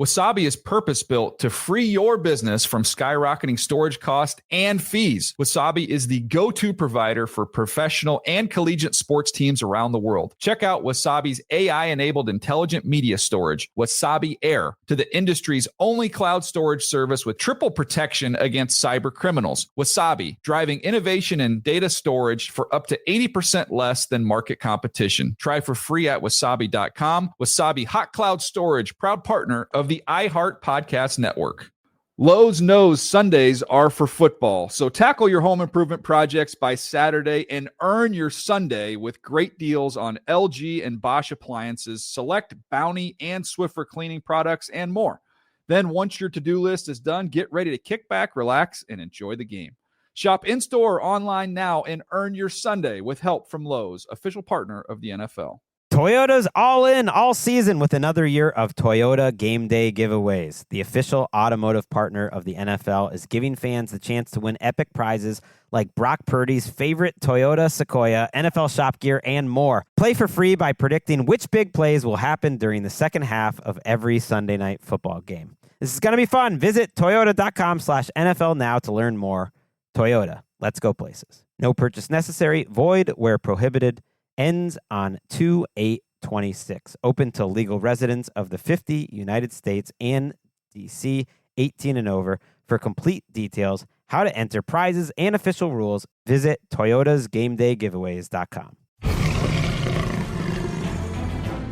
Wasabi is purpose-built to free your business from skyrocketing storage costs and fees. Wasabi is the go-to provider for professional and collegiate sports teams around the world. Check out Wasabi's AI-enabled intelligent media storage, Wasabi Air, to the industry's only cloud storage service with triple protection against cyber criminals. Wasabi, driving innovation in data storage for up to 80% less than market competition. Try for free at wasabi.com. Wasabi Hot Cloud Storage, proud partner of the iHeart Podcast Network. Lowe's knows Sundays are for football, so tackle your home improvement projects by Saturday and earn your Sunday with great deals on LG and Bosch appliances, select Bounty and Swiffer cleaning products, and more. Then once your to-do list is done, get ready to kick back, relax, and enjoy the game. Shop in-store or online now and earn your Sunday with help from Lowe's, official partner of the NFL. Toyota's all in all season with another year of Toyota Game Day giveaways. The official automotive partner of the NFL is giving fans the chance to win epic prizes like Brock Purdy's favorite Toyota Sequoia, NFL shop gear, and more. Play for free by predicting which big plays will happen during the second half of every Sunday night football game. This is going to be fun. Visit toyota.com/NFL now to learn more. Toyota, let's go places. No purchase necessary, void where prohibited. Ends on 2/8/26. Open to legal residents of the 50 United States and D.C., 18 and over. For complete details, how to enter prizes, and official rules, visit toyotasgamedaygiveaways.com.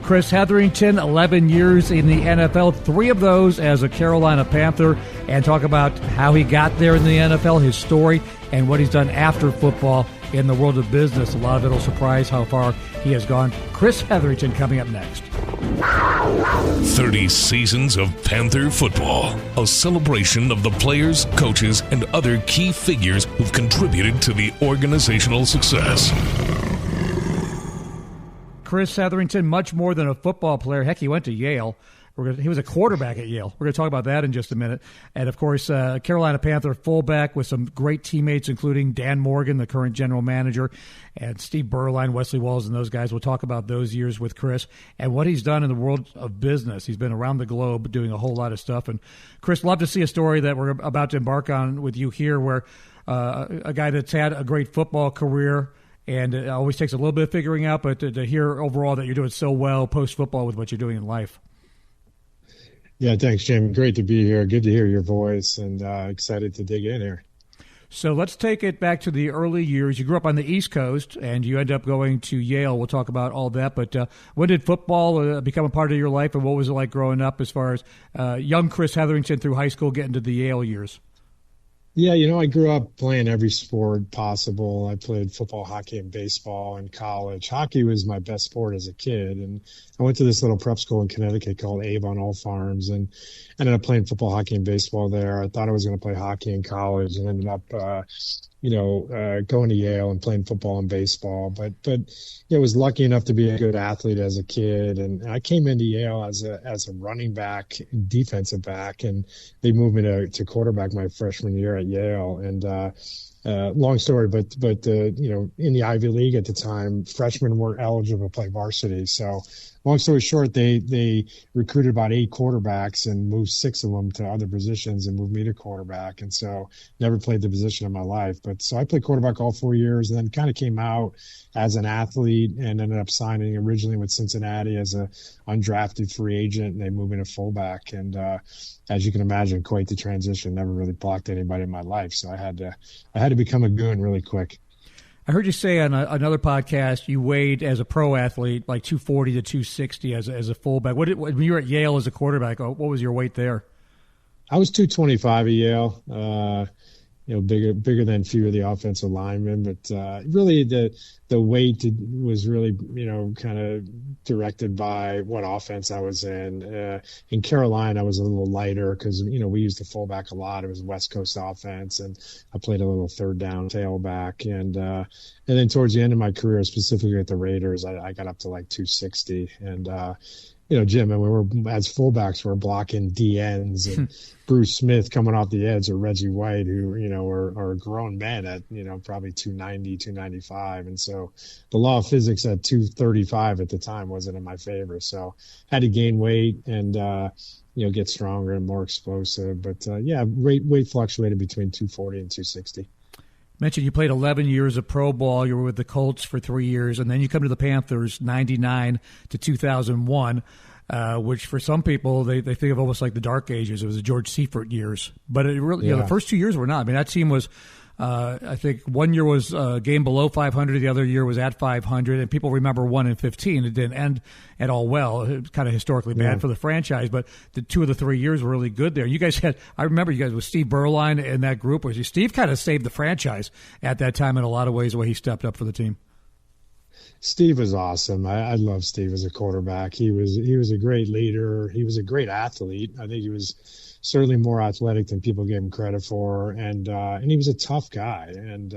Chris Hetherington, 11 years in the NFL, 3 of those as a Carolina Panther, and talk about how he got there in the NFL, his story, and what he's done after football in the world of business. A lot of it will surprise how far he has gone. Chris Hetherington coming up next. 30 seasons of Panther football, a celebration of the players, coaches, and other key figures who've contributed to the organizational success. Chris Hetherington, much more than a football player. Heck, he went to Yale. He was a quarterback at Yale. We're going to talk about that in just a minute. And, of course, Carolina Panther fullback with some great teammates, including Dan Morgan, the current general manager, and Steve Berline, Wesley Walls, and those guys. We'll talk about those years with Chris and what he's done in the world of business. He's been around the globe doing a whole lot of stuff. And, Chris, love to see a story that we're about to embark on with you here where a guy that's had a great football career, and it always takes a little bit of figuring out, but to hear overall that you're doing so well post-football with what you're doing in life. Yeah, thanks, Jim. Great to be here. Good to hear your voice, and excited to dig in here. So let's take it back to the early years. You grew up on the East Coast, and you end up going to Yale. We'll talk about all that. But when did football become a part of your life, and what was it like growing up as far as young Chris Hetherington through high school getting to the Yale years? Yeah, I grew up playing every sport possible. I played football, hockey, and baseball in college. Hockey was my best sport as a kid, and I went to this little prep school in Connecticut called Avon All Farms, and ended up playing football, hockey, and baseball there. I thought I was going to play hockey in college, and ended up, going to Yale and playing football and baseball. But was lucky enough to be a good athlete as a kid, and I came into Yale as a running back, defensive back, and they moved me to quarterback my freshman year at Yale. And long story, but in the Ivy League at the time, freshmen weren't eligible to play varsity. So long story short, they recruited about 8 quarterbacks and moved 6 of them to other positions and moved me to quarterback. And so never played the position in my life. But so I played quarterback all 4 years, and then kind of came out as an athlete and ended up signing originally with Cincinnati as a undrafted free agent, and they moved me to fullback. And as you can imagine, quite the transition. Never really blocked anybody in my life, so I had to become a goon really quick. I heard you say on another podcast you weighed as a pro athlete like 240 to 260 as a fullback. When you were at Yale as a quarterback, what was your weight there? I was 225 at Yale. Bigger than a few of the offensive linemen, but really the weight was really, kind of directed by what offense I was in. In Carolina, I was a little lighter because, we used the fullback a lot. It was West Coast offense, and I played a little third down tailback. And then towards the end of my career, specifically at the Raiders, I got up to like 260. And, Jim, and we were as fullbacks, we're blocking DNs and Bruce Smith coming off the edge, or Reggie White, who, are grown men at, probably 290, 295. And so the law of physics at 235 at the time wasn't in my favor. So had to gain weight and get stronger and more explosive. But weight fluctuated between 240 and 260. Mentioned you played 11 years of pro ball. You were with the Colts for 3 years, and then you come to the Panthers 99 to 2001, which for some people they think of almost like the dark ages. It was the George Seifert years, but it really the first 2 years were not. I mean, that team was. I think 1 year was a game below 500. The other year was at 500. And people remember 1-15. It didn't end at all well. It was kind of historically bad for the franchise. But the 2 of the 3 years were really good there. You guys I remember you guys with Steve Berline in that group. Steve kind of saved the franchise at that time in a lot of ways, the way he stepped up for the team. Steve was awesome. I love Steve as a quarterback. He was a great leader. He was a great athlete. I think he was certainly more athletic than people gave him credit for, and he was a tough guy. And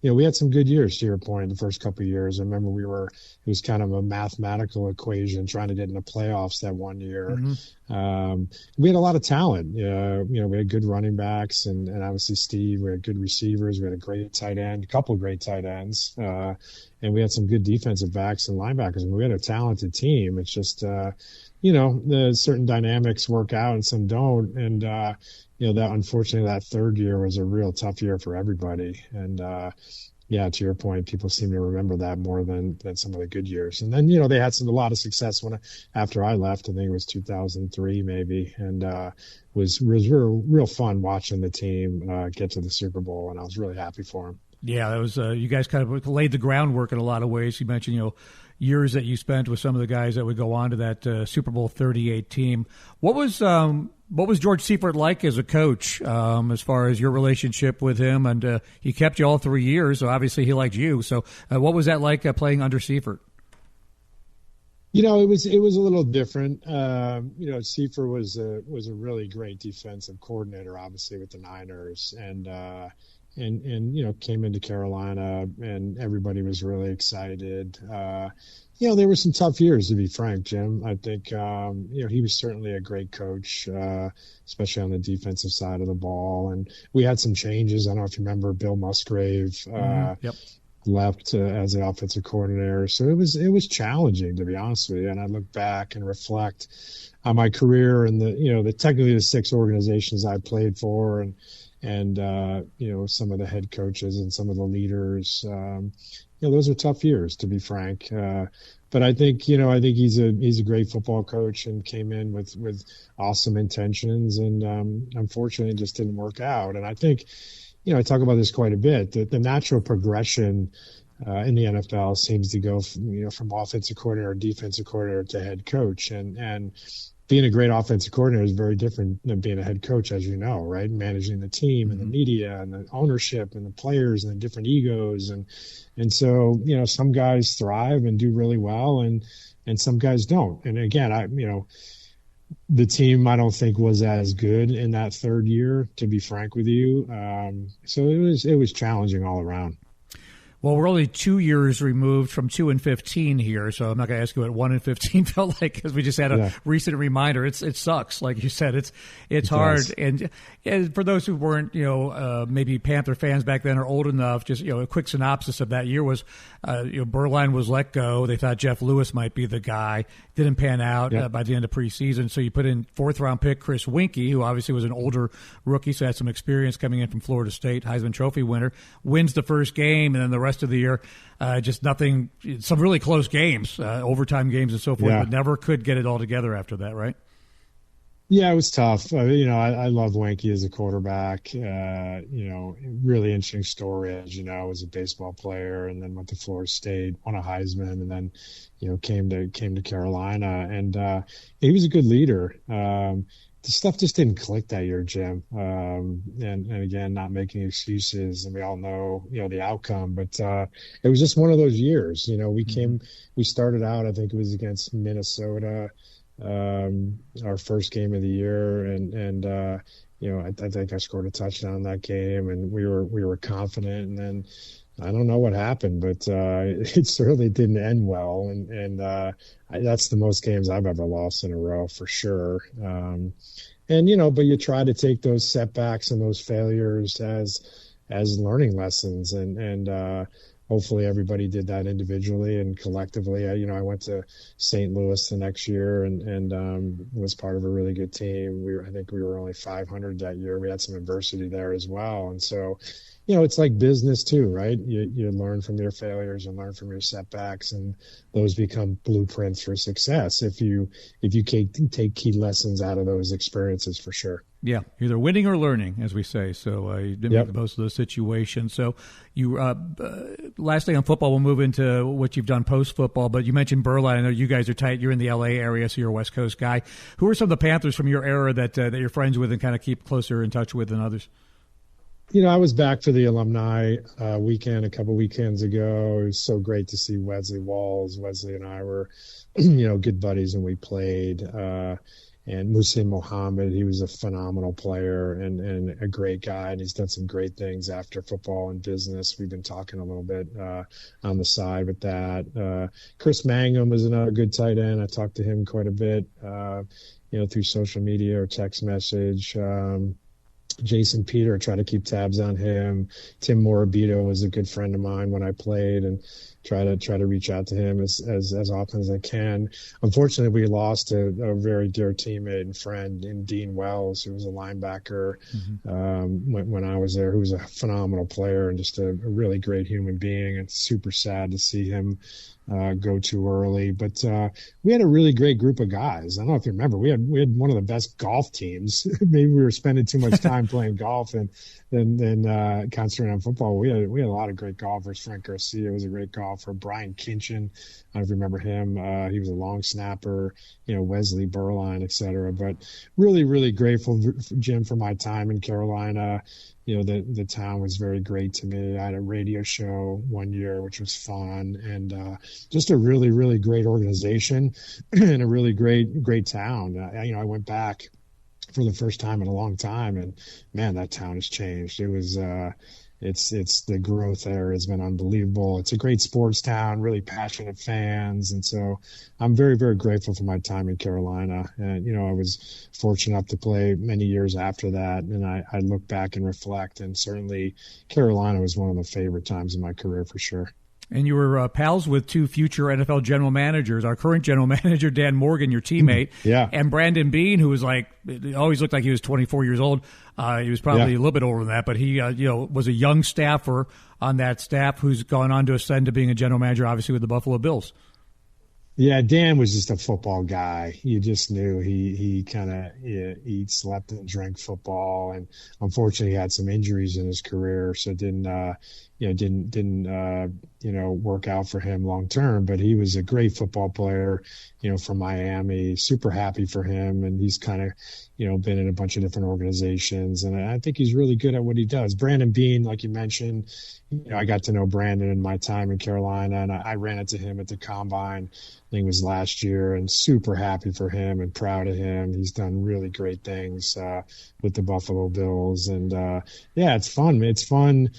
we had some good years, to your point, the first couple of years. I remember it was kind of a mathematical equation trying to get in the playoffs that 1 year. Mm-hmm. We had a lot of talent. We had good running backs, and obviously Steve. We had good receivers. We had a great tight end, a couple of great tight ends, and we had some good defensive backs and linebackers. And we had a talented team. It's just the certain dynamics work out and some don't. And, that unfortunately that third year was a real tough year for everybody. And, to your point, people seem to remember that more than some of the good years. And then, they had a lot of success after I left. I think it was 2003 maybe. And, was real fun watching the team, get to the Super Bowl. And I was really happy for them. Yeah, that was, you guys kind of laid the groundwork in a lot of ways. You mentioned, years that you spent with some of the guys that would go on to that Super Bowl 38 team. What was George Seifert like as a coach, as far as your relationship with him? And he kept you all 3 years, so obviously he liked you. So what was that like playing under Seifert? It was a little different. Seifert was a really great defensive coordinator, obviously with the Niners, and came into Carolina, and everybody was really excited. There were some tough years, to be frank, Jim. I think, he was certainly a great coach, especially on the defensive side of the ball. And we had some changes. I don't know if you remember Bill Musgrave left as the offensive coordinator. So it was challenging, to be honest with you. And I look back and reflect on my career and technically the 6 organizations I played for, and some of the head coaches and some of the leaders. Those are tough years, to be frank. But I think he's a great football coach and came in with awesome intentions, and unfortunately it just didn't work out. And I think, I talk about this quite a bit, that the natural progression in the NFL seems to go from offensive coordinator or defensive coordinator to head coach, and being a great offensive coordinator is very different than being a head coach, as you know, right? Managing the team and the media and the ownership and the players and the different egos. And so, some guys thrive and do really well, and some guys don't. And again, the team I don't think was as good in that third year, to be frank with you. So it was challenging all around. Well, we're only 2 years removed from 2-15 here, so I'm not going to ask you what 1-15 felt like, because we just had a recent reminder. It sucks, like you said. It's hard, and for those who weren't, maybe Panther fans back then are old enough. Just a quick synopsis of that year was, Berline was let go. They thought Jeff Lewis might be the guy. Didn't pan out by the end of preseason. So you put in 4th-round pick Chris Winkie, who obviously was an older rookie, so had some experience coming in from Florida State, Heisman Trophy winner, wins the first game, and then the rest of the year, just nothing. Some really close games, overtime games and so forth, but never could get it all together after that, right? Yeah, it was tough. I love Winkie as a quarterback. Really interesting story, as you know, as a baseball player, and then went to Florida State, won a Heisman, and then, came to Carolina, and he was a good leader. The stuff just didn't click that year, Jim. And again, not making excuses, and we all know, the outcome, but it was just one of those years. We started out, I think it was against Minnesota, our first game of the year, and I think I scored a touchdown that game, and we were confident, and then I don't know what happened, but it certainly didn't end well, and that's the most games I've ever lost in a row, for sure. But you try to take those setbacks and those failures as learning lessons, and hopefully everybody did that individually and collectively. I went to St. Louis the next year and was part of a really good team. I think we were only 500 that year. We had some adversity there as well. And so, it's like business too, right? You learn from your failures and learn from your setbacks, and those become blueprints for success if you take key lessons out of those experiences, for sure. Yeah, either winning or learning, as we say. So you didn't make the most of those situations. So you, last thing on football, we'll move into what you've done post-football, but you mentioned Berlin. I know you guys are tight. You're in the L.A. area, so you're a West Coast guy. Who are some of the Panthers from your era that you're friends with and kind of keep closer in touch with than others? I was back for the alumni weekend a couple weekends ago. It was so great to see Wesley Walls. Wesley and I were, good buddies, and we played. And Musin Mohammed, he was a phenomenal player and a great guy, and he's done some great things after football and business. We've been talking a little bit on the side with that. Chris Mangum is another good tight end. I talked to him quite a bit, through social media or text message. Jason Peter, try to keep tabs on him. Tim Morabito was a good friend of mine when I played, and try to reach out to him as often as I can. Unfortunately, we lost a very dear teammate and friend in Dean Wells, who was a linebacker when I was there, who was a phenomenal player and just a really great human being. It's super sad to see him go too early, but we had a really great group of guys. I don't know if you remember, we had one of the best golf teams. Maybe we were spending too much time playing golf and then concentrating on football. We had a lot of great golfers. Frank Garcia was a great golfer. Brian Kinchin, I don't know if you remember him. He was a long snapper. Wesley Berline, et cetera. But really, really grateful, Jim, for my time in Carolina. The town was very great to me. I had a radio show one year, which was fun, and just a really, really great organization and a really great town. I went back for the first time in a long time, and man, that town has changed. It was it's the growth there has been unbelievable. It's a great sports town, really passionate fans, and so I'm very, very grateful for my time in Carolina. And I was fortunate enough to play many years after that, and I look back and reflect, and certainly Carolina was one of the favorite times in my career for sure. And you were pals with two future NFL general managers, our current general manager, Dan Morgan, your teammate, and Brandon Beane, who was always looked like he was 24 years old. He was probably a little bit older than that, but he, was a young staffer on that staff who's gone on to ascend to being a general manager, obviously, with the Buffalo Bills. Yeah, Dan was just a football guy. You just knew he kind of slept and drank football, and unfortunately he had some injuries in his career, so it didn't work out for him long term. But he was a great football player, from Miami. Super happy for him, and he's kind of been in a bunch of different organizations, and I think he's really good at what he does. Brandon Beane, like you mentioned, I got to know Brandon in my time in Carolina, and I ran into him at the Combine. I think it was last year, and super happy for him and proud of him. He's done really great things with the Buffalo Bills, and it's fun. It's fun,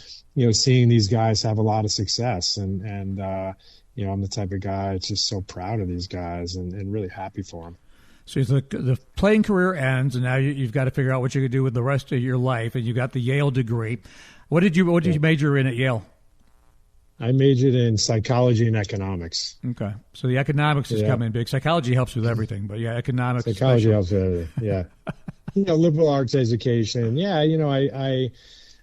seeing these guys have a lot of success, and I'm the type of guy that's just so proud of these guys and really happy for them. So the playing career ends, and now you've got to figure out what you could do with the rest of your life, and you got the Yale degree. What did you major in at Yale? I majored in psychology and economics. Okay. So the economics is coming big. Psychology helps with everything, but economics. Psychology helps with everything, yeah. Liberal arts education. Yeah, I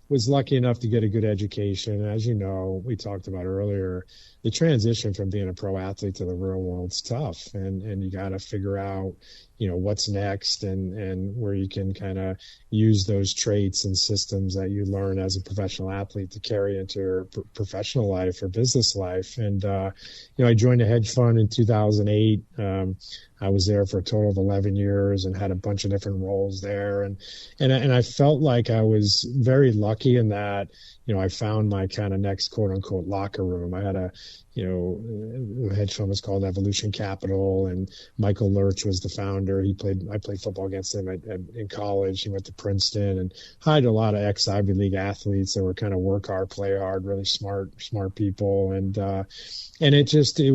was lucky enough to get a good education. As you know, we talked about earlier, the transition from being a pro athlete to the real world's tough, and you got to figure out, what's next and where you can kind of use those traits and systems that you learn as a professional athlete to carry into your professional life or business life. And, I joined a hedge fund in 2008. I was there for a total of 11 years and had a bunch of different roles there. And I felt like I was very lucky in that, I found my kind of next quote unquote locker room. I had a hedge fund was called Evolution Capital, and Michael Lurch was the founder. I played football against him in college. He went to Princeton and hired a lot of ex-Ivy League athletes that were kind of work hard, play hard, really smart people. And it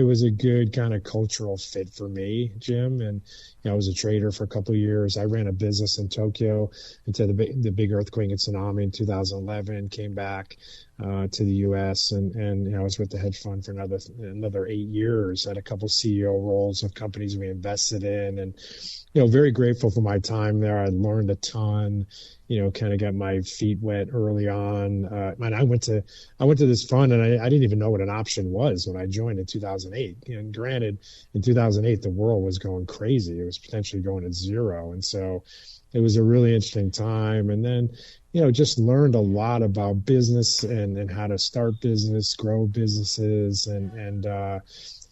was a good kind of cultural fit for me, Jim. And, I was a trader for a couple of years. I ran a business in Tokyo until the big earthquake and tsunami in 2011. Came back to the U.S. and I was with the hedge fund for another 8 years. Had a couple CEO roles of companies we invested in, and very grateful for my time there. I learned a ton. Kind of got my feet wet early on. And I went to this fund, and I didn't even know what an option was when I joined in 2008. And granted, in 2008, the world was going crazy. It was potentially going at zero. And so it was a really interesting time. And then, just learned a lot about business and how to start business, grow businesses. And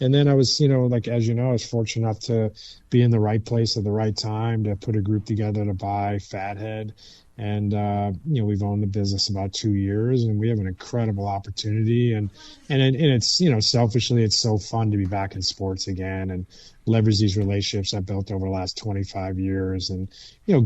then I was, as I was fortunate enough to be in the right place at the right time to put a group together to buy Fathead. And, we've owned the business about 2 years, and we have an incredible opportunity. And it's, selfishly, it's so fun to be back in sports again and leverage these relationships I built over the last 25 years and,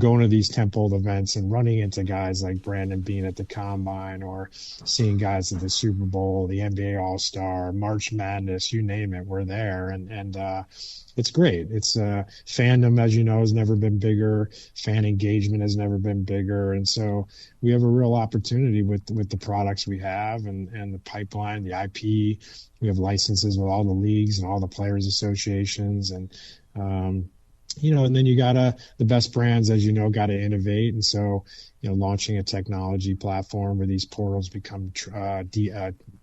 going to these temple events and running into guys like Brandon Bean at the Combine or seeing guys at the Super Bowl, the NBA All-Star, March Madness, you name it, we're there. And it's great. It's fandom, as you know, has never been bigger. Fan engagement has never been bigger. And so we have a real opportunity with the products we have and the pipeline, the IP. We have licenses with all the leagues and all the players associations. And, and then you the best brands, as you know, got to innovate. And so, launching a technology platform where these portals become,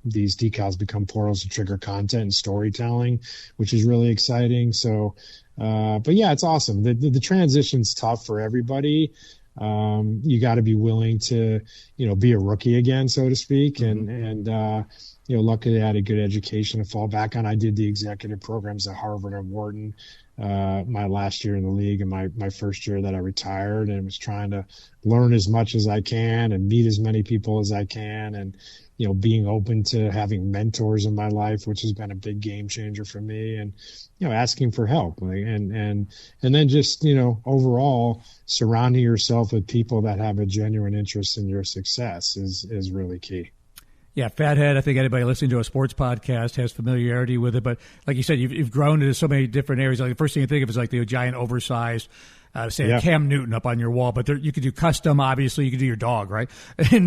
these decals become portals to trigger content and storytelling, which is really exciting. So, but yeah, it's awesome. The transition's tough for everybody. You got to be willing to, be a rookie again, so to speak. And luckily I had a good education to fall back on. I did the executive programs at Harvard and Wharton, my last year in the league and my first year that I retired, and was trying to learn as much as I can and meet as many people as I can. And, being open to having mentors in my life, which has been a big game changer for me, and, asking for help. And then just, overall surrounding yourself with people that have a genuine interest in your success is really key. Yeah, Fathead, I think anybody listening to a sports podcast has familiarity with it. But like you said, you've grown into so many different areas. Like the first thing you think of is like the giant oversized, say Cam Newton up on your wall. But you could do custom, obviously. You could do your dog, right?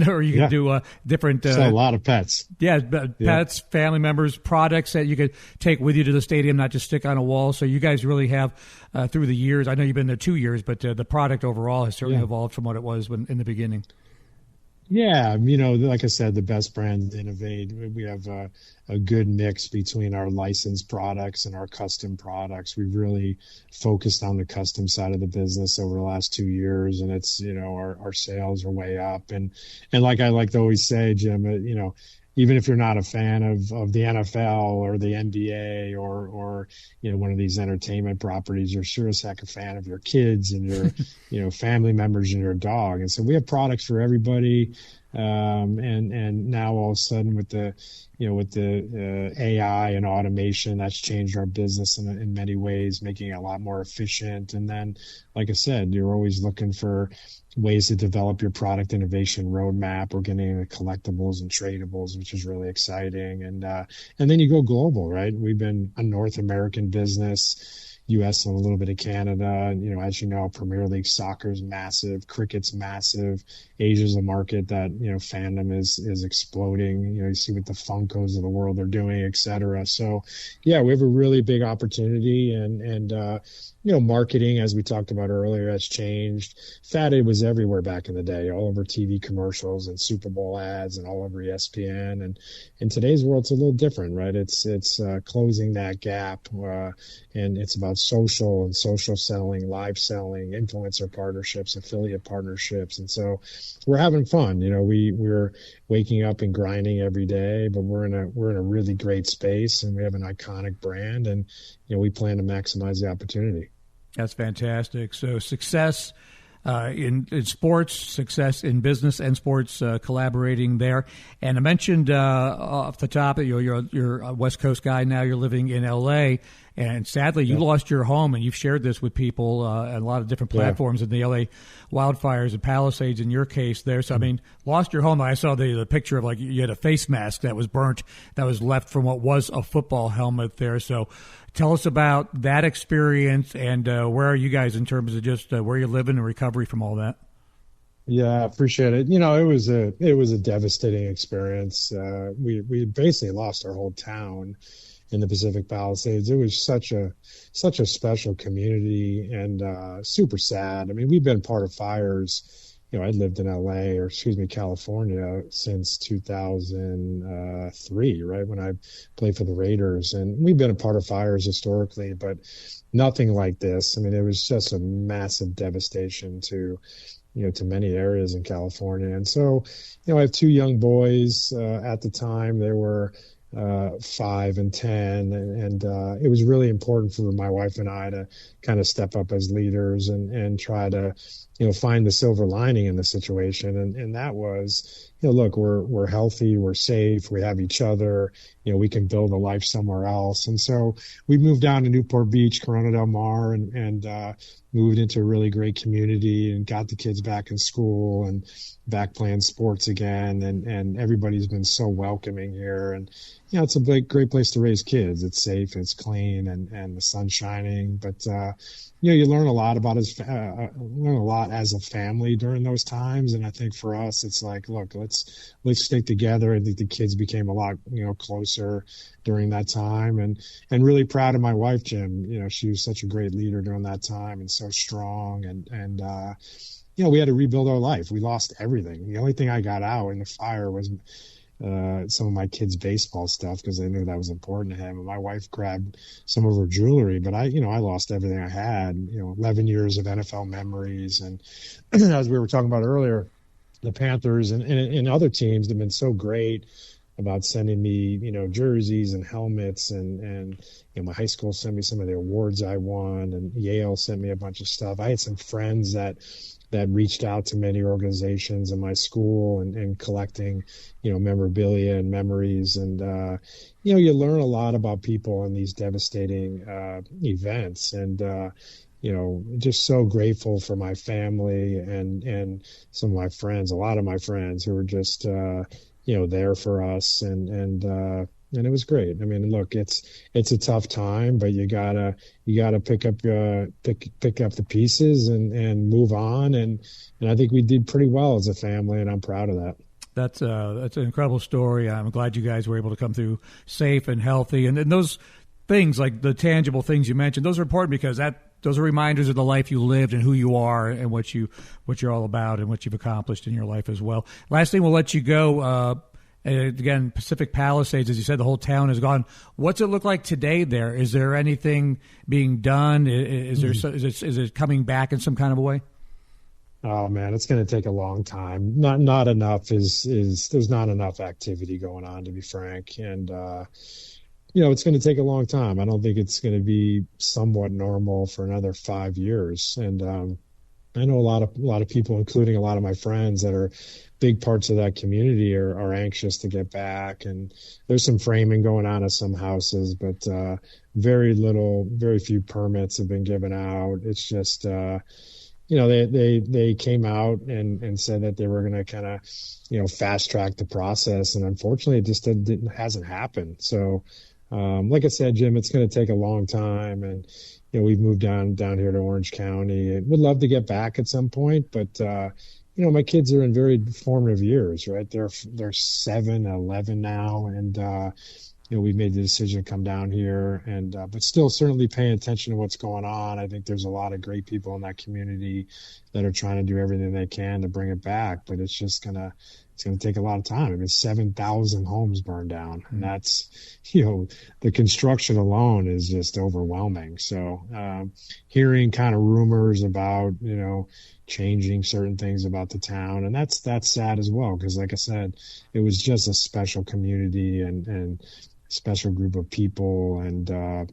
Or you could do different. So a lot of pets. Yeah, pets, family members, products that you could take with you to the stadium, not just stick on a wall. So you guys really have, through the years, I know you've been there 2 years, but the product overall has certainly evolved from what it was in the beginning. Yeah, like I said, the best brands innovate. We have a good mix between our licensed products and our custom products. We've really focused on the custom side of the business over the last 2 years, and it's, our sales are way up. And like I like to always say, Jim, even if you're not a fan of the NFL or the NBA or one of these entertainment properties, you're sure as heck a fan of your kids and your family members and your dog. And so we have products for everybody. And now all of a sudden with the AI and automation, that's changed our business in many ways, making it a lot more efficient. And then, like I said, you're always looking for ways to develop your product innovation roadmap. We're getting into collectibles and tradables, which is really exciting. And then you go global, right? We've been a North American business, U.S. and a little bit of Canada. And, as you know, Premier League soccer is massive, cricket's massive. Asia's a market that, fandom is exploding. You see what the Funkos of the world are doing, et cetera. So, yeah, we have a really big opportunity and marketing, as we talked about earlier, has changed. Fathead was everywhere back in the day, all over TV commercials and Super Bowl ads and all over ESPN. And in today's world, it's a little different, right? It's closing that gap, and it's about social and social selling, live selling, influencer partnerships, affiliate partnerships. And so we're having fun. We're waking up and grinding every day, but we're in a really great space, and we have an iconic brand, and we plan to maximize the opportunity. That's fantastic. So success in sports, success in business and sports, collaborating there. And I mentioned off the top that you're a West Coast guy now. You're living in L.A., And sadly, you lost your home, and you've shared this with people on a lot of different platforms in the L.A. wildfires and Palisades in your case there. So, I mean, lost your home. I saw the picture of, like, you had a face mask that was burnt that was left from what was a football helmet there. So tell us about that experience, and where are you guys in terms of just where you live in and recovery from all that? Yeah, appreciate it. You know, it was a devastating experience. We basically lost our whole town in the Pacific Palisades. It was such a special community, and super sad. I mean, we've been part of fires. You know, I lived in California since 2003, right, when I played for the Raiders. And we've been a part of fires historically, but nothing like this. I mean, it was just a massive devastation to many areas in California. And so, I have two young boys at the time. They were 5 and 10, and it was really important for my wife and I to kind of step up as leaders and try to find the silver lining in the situation, and that was, look, we're healthy, we're safe, we have each other, we can build a life somewhere else. And so we moved down to Newport Beach, Corona del Mar, and moved into a really great community and got the kids back in school and back playing sports again, and everybody's been so welcoming here. And it's a great place to raise kids. It's safe, it's clean, and the sun's shining. But you learn a lot as a family during those times. And I think for us, it's like, look, let's stick together. I think the kids became a lot closer during that time, and really proud of my wife, Jim. She was such a great leader during that time and so strong. And we had to rebuild our life. We lost everything. The only thing I got out in the fire was some of my kids' baseball stuff, because I knew that was important to him. And my wife grabbed some of her jewelry, but I lost everything I had. 11 years of NFL memories, and as we were talking about earlier, the Panthers and other teams have been so great about sending me, jerseys and helmets, and my high school sent me some of the awards I won, and Yale sent me a bunch of stuff. I had some friends that reached out to many organizations in my school and collecting, memorabilia and memories. And, you learn a lot about people in these devastating events. And, just so grateful for my family and some of my friends, a lot of my friends who were just, there for us. And it was great. I mean, look, it's a tough time, but you gotta pick up the pieces and move on. And I think we did pretty well as a family, and I'm proud of that. That's an incredible story. I'm glad you guys were able to come through safe and healthy. And those things, like the tangible things you mentioned, those are important because those are reminders of the life you lived and who you are and what you're all about and what you've accomplished in your life as well. Last thing, we'll let you go. Again, Pacific Palisades, as you said, the whole town is gone. What's it look like today there? Is there anything being done? Is it coming back in some kind of a way? Oh man, it's going to take a long time. Not enough there's not enough activity going on, to be frank. And it's going to take a long time. I don't think it's going to be somewhat normal for another 5 years. And I know a lot of people, including a lot of my friends that are big parts of that community, are anxious to get back. And there's some framing going on at some houses, but very few permits have been given out. It's just, they came out and said that they were going to kind of, fast track the process. And unfortunately, it just hasn't happened. So, like I said, Jim, it's going to take a long time. And, we've moved down here to Orange County, and would love to get back at some point, but, my kids are in very formative years, right? They're 7, 11 now. And, we've made the decision to come down here, and, but still certainly paying attention to what's going on. I think there's a lot of great people in that community that are trying to do everything they can to bring it back, but it's going to take a lot of time. I mean, 7,000 homes burned down, and that's, the construction alone is just overwhelming. So, hearing kind of rumors about, changing certain things about the town, and that's sad as well, because like I said, it was just a special community and special group of people, and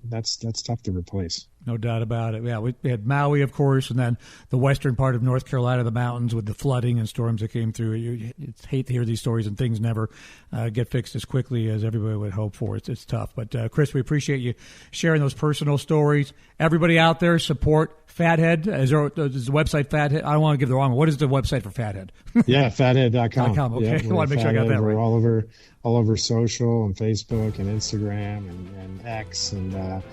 that's tough to replace. No doubt about it. Yeah, we had Maui, of course, and then the western part of North Carolina, the mountains with the flooding and storms that came through. You hate to hear these stories, and things never get fixed as quickly as everybody would hope for. It's tough. But, Chris, we appreciate you sharing those personal stories. Everybody out there, support Fathead. Is the website Fathead? I don't want to give the wrong one. What is the website for Fathead? Yeah, fathead.com. Okay, Yeah, I want to make sure I got that right. We're all over social and Facebook and Instagram and X and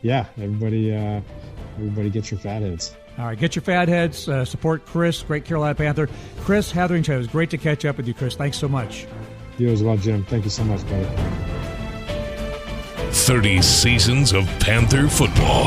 yeah, everybody get your Fatheads. All right, get your Fatheads. Support Chris, great Carolina Panther. Chris Hetherington, it was great to catch up with you, Chris. Thanks so much. You as well, Jim. Thank you so much, buddy. 30 seasons of Panther football.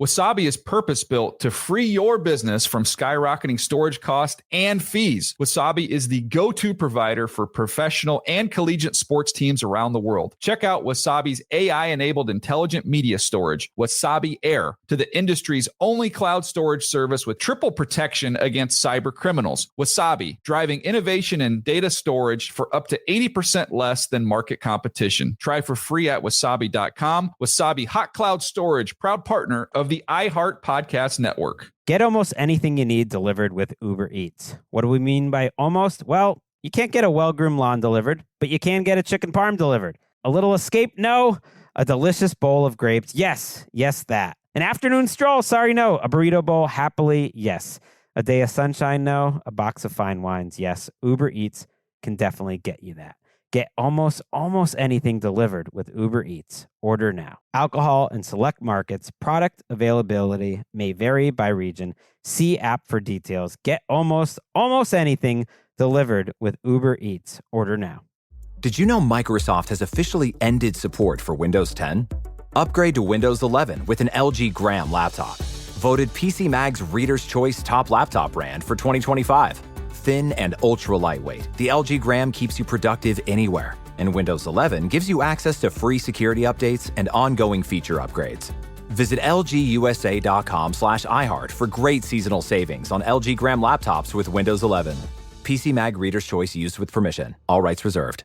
Wasabi is purpose-built to free your business from skyrocketing storage costs and fees. Wasabi is the go-to provider for professional and collegiate sports teams around the world. Check out Wasabi's AI-enabled intelligent media storage, Wasabi Air, to the industry's only cloud storage service with triple protection against cyber criminals. Wasabi, driving innovation in data storage for up to 80% less than market competition. Try for free at wasabi.com. Wasabi Hot Cloud Storage, proud partner of the iHeart Podcast Network. Get almost anything you need delivered with Uber Eats. What do we mean by almost? Well, you can't get a well-groomed lawn delivered, but you can get a chicken parm delivered. A little escape? No. A delicious bowl of grapes? Yes, that. An afternoon stroll? Sorry, no. A burrito bowl? Happily, yes. A day of sunshine? No. A box of fine wines? Yes. Uber Eats can definitely get you that. Get almost anything delivered with Uber Eats. Order now. Alcohol in select markets. Product availability may vary by region. See app for details. Get almost anything delivered with Uber Eats. Order now. Did you know Microsoft has officially ended support for Windows 10? Upgrade to Windows 11 with an LG Gram laptop. Voted PC Mag's Reader's Choice Top Laptop Brand for 2025. Thin and ultra lightweight, the LG Gram keeps you productive anywhere. And Windows 11 gives you access to free security updates and ongoing feature upgrades. Visit lgusa.com/iHeart for great seasonal savings on LG Gram laptops with Windows 11. PC Mag Reader's Choice used with permission. All rights reserved.